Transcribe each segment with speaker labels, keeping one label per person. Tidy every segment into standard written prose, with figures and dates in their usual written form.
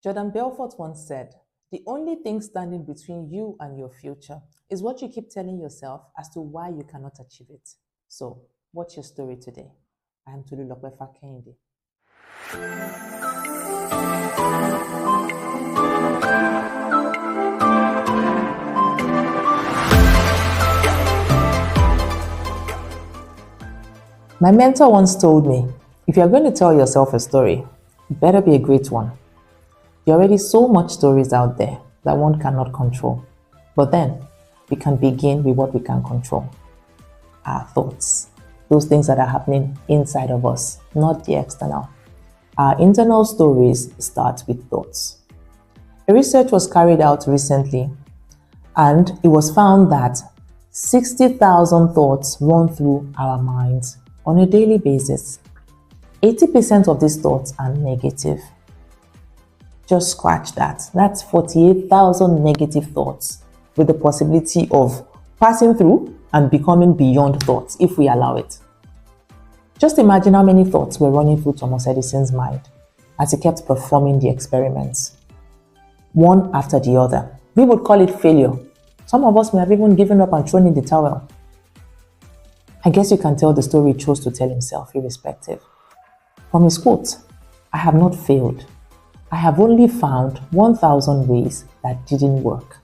Speaker 1: Jordan Belfort once said, "The only thing standing between you and your future is what you keep telling yourself as to why you cannot achieve it." So, what's your story today? I am Tolulope Fakende. My mentor once told me, if you're going to tell yourself a story, it better be a great one. There are already so much stories out there that one cannot control. But then, we can begin with what we can control. Our thoughts. Those things that are happening inside of us, not the external. Our internal stories start with thoughts. A research was carried out recently, and it was found that 60,000 thoughts run through our minds on a daily basis. 80% of these thoughts are negative. Just scratch that. That's 48,000 negative thoughts with the possibility of passing through and becoming beyond thoughts if we allow it. Just imagine how many thoughts were running through Thomas Edison's mind as he kept performing the experiments, one after the other. We would call it failure. Some of us may have even given up and thrown in the towel. I guess you can tell the story he chose to tell himself, irrespective. From his quote, "I have not failed. I have only found 1,000 ways that didn't work."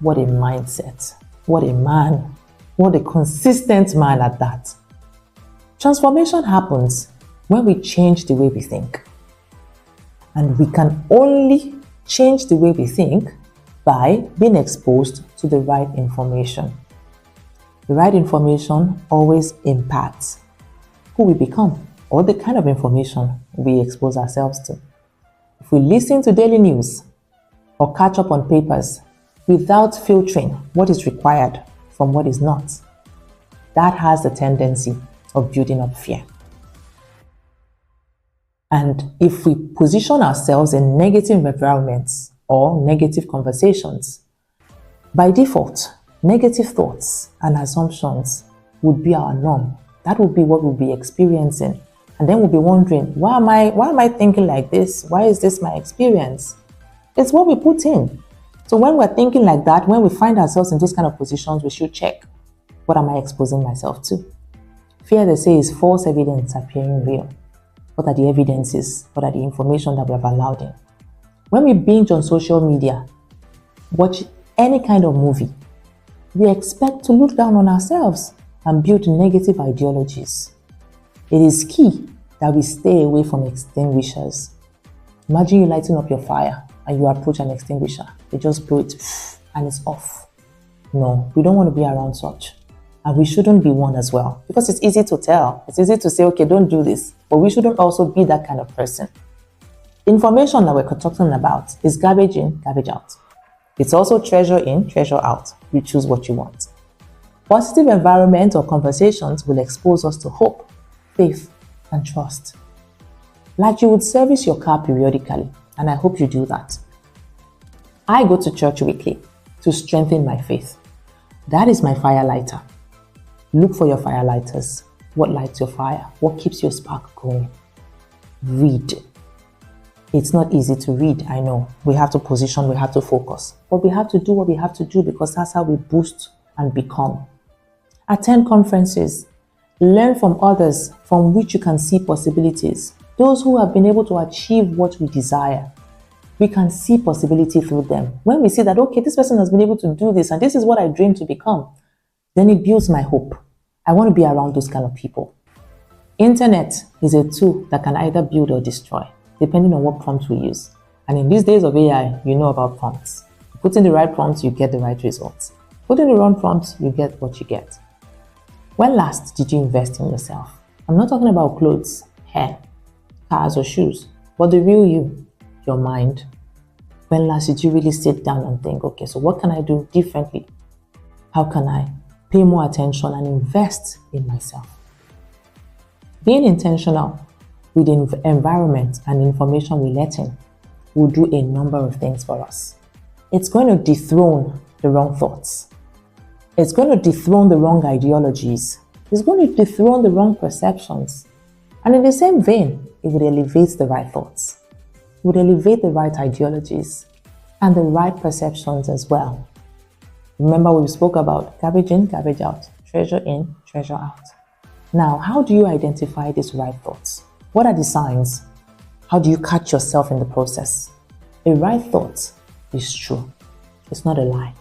Speaker 1: What a mindset. What a man. What a consistent man at that. Transformation happens when we change the way we think. And we can only change the way we think by being exposed to the right information. The right information always impacts who we become or the kind of information we expose ourselves to. If we listen to daily news or catch up on papers without filtering what is required from what is not, that has the tendency of building up fear. And if we position ourselves in negative environments or negative conversations, by default, negative thoughts and assumptions would be our norm. That would be what we'll be experiencing. And then we'll be wondering, why am I thinking like this? Why is this my experience? It's what we put in. So when we're thinking like that, when we find ourselves in those kind of positions, we should check, what am I exposing myself to? Fear, they say, is false evidence appearing real. What are the evidences? What are the information that we have allowed in? When we binge on social media, watch any kind of movie, we expect to look down on ourselves and build negative ideologies. It is key that we stay away from extinguishers. Imagine you lighting up your fire and you approach an extinguisher. They just blow it and it's off. No, we don't want to be around such. And we shouldn't be one as well. Because it's easy to tell. It's easy to say, okay, don't do this. But we shouldn't also be that kind of person. Information that we're talking about is garbage in, garbage out. It's also treasure in, treasure out. You choose what you want. Positive environment or conversations will expose us to hope, faith, and trust. Like you would service your car periodically, and I hope you do that. I go to church weekly to strengthen my faith. That is my fire lighter. Look for your fire lighters. What lights your fire? What keeps your spark going? Read. It's not easy to read, I know. We have to position, we have to focus. But we have to do what we have to do because that's how we boost and become. Attend conferences. Learn from others from which you can see possibilities. Those who have been able to achieve what we desire. We can see possibility through them. When we see that, okay, this person has been able to do this and this is what I dream to become, then it builds my hope. I want to be around those kind of people. Internet is a tool that can either build or destroy, depending on what prompts we use. And in these days of AI, you know about prompts. Put in the right prompts, you get the right results. Put in the wrong prompts, you get what you get. When last did you invest in yourself? I'm not talking about clothes, hair, cars or shoes, but the real you, your mind. When last did you really sit down and think, okay, so what can I do differently? How can I pay more attention and invest in myself? Being intentional with the environment and information we let in will do a number of things for us. It's going to dethrone the wrong thoughts. It's going to dethrone the wrong ideologies. It's going to dethrone the wrong perceptions. And in the same vein, it would elevate the right thoughts. would elevate the right ideologies and the right perceptions as well. Remember, we spoke about garbage in, garbage out, treasure in, treasure out. Now, how do you identify these right thoughts? What are the signs? How do you catch yourself in the process? A right thought is true. It's not a lie.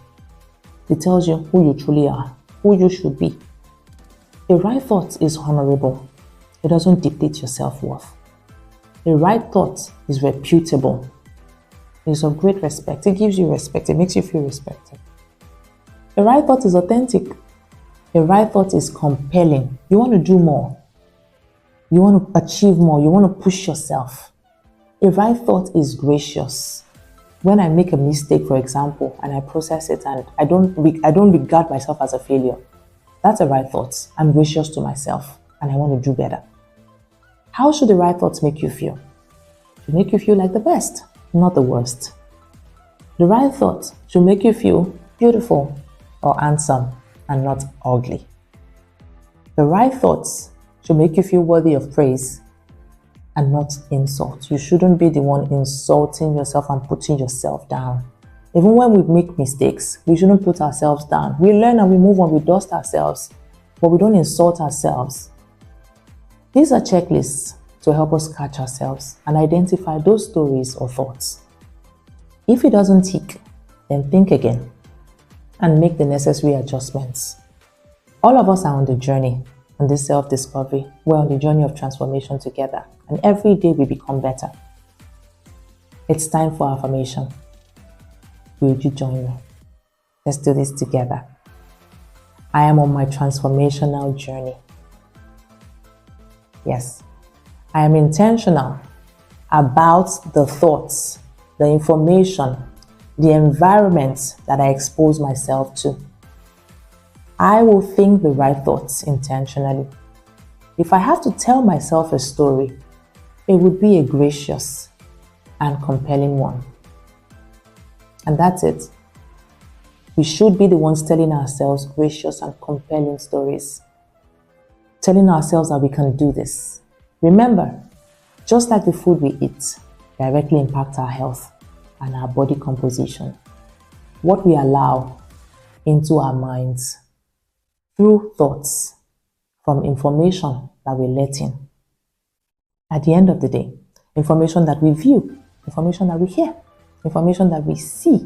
Speaker 1: It tells you who you truly are, who you should be. A right thought is honorable. It doesn't deplete your self-worth. A right thought is reputable. It is of great respect. It gives you respect. It makes you feel respected. A right thought is authentic. A right thought is compelling. You want to do more. You want to achieve more. You want to push yourself. A right thought is gracious. When I make a mistake, for example, and I process it and I don't regard myself as a failure, that's a right thought. I'm gracious to myself and I want to do better. How should the right thoughts make you feel? It should make you feel like the best, not the worst. The right thought should make you feel beautiful or handsome and not ugly. The right thoughts should make you feel worthy of praise and not insult. You shouldn't be the one insulting yourself and putting yourself down. Even when we make mistakes, we shouldn't put ourselves down. We learn and we move on, we dust ourselves, but we don't insult ourselves. These are checklists to help us catch ourselves and identify those stories or thoughts. If it doesn't tick, then think again and make the necessary adjustments. All of us are on the journey, on this self-discovery. We're on the journey of transformation together, and every day we become better. It's time for affirmation. Will you join me? Let's do this together. I am on my transformational journey. Yes, I am intentional about the thoughts, the information, the environment that I expose myself to. I will think the right thoughts intentionally. If I have to tell myself a story, it would be a gracious and compelling one. And that's it. We should be the ones telling ourselves gracious and compelling stories. Telling ourselves that we can do this. Remember, just like the food we eat directly impacts our health and our body composition, what we allow into our minds through thoughts from information that we let in. At the end of the day, information that we view, information that we hear, information that we see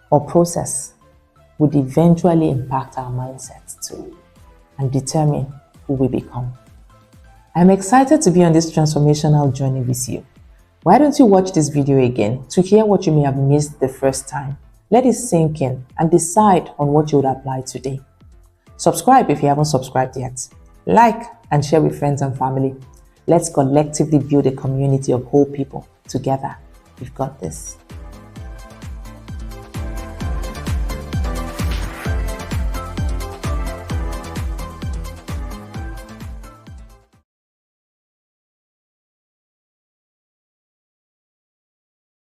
Speaker 1: or process would eventually impact our mindsets too and determine who we become. I'm excited to be on this transformational journey with you. Why don't you watch this video again to hear what you may have missed the first time? Let it sink in and decide on what you would apply today. Subscribe if you haven't subscribed yet. Like and share with friends and family. Let's collectively build a community of whole people. Together, we've got this.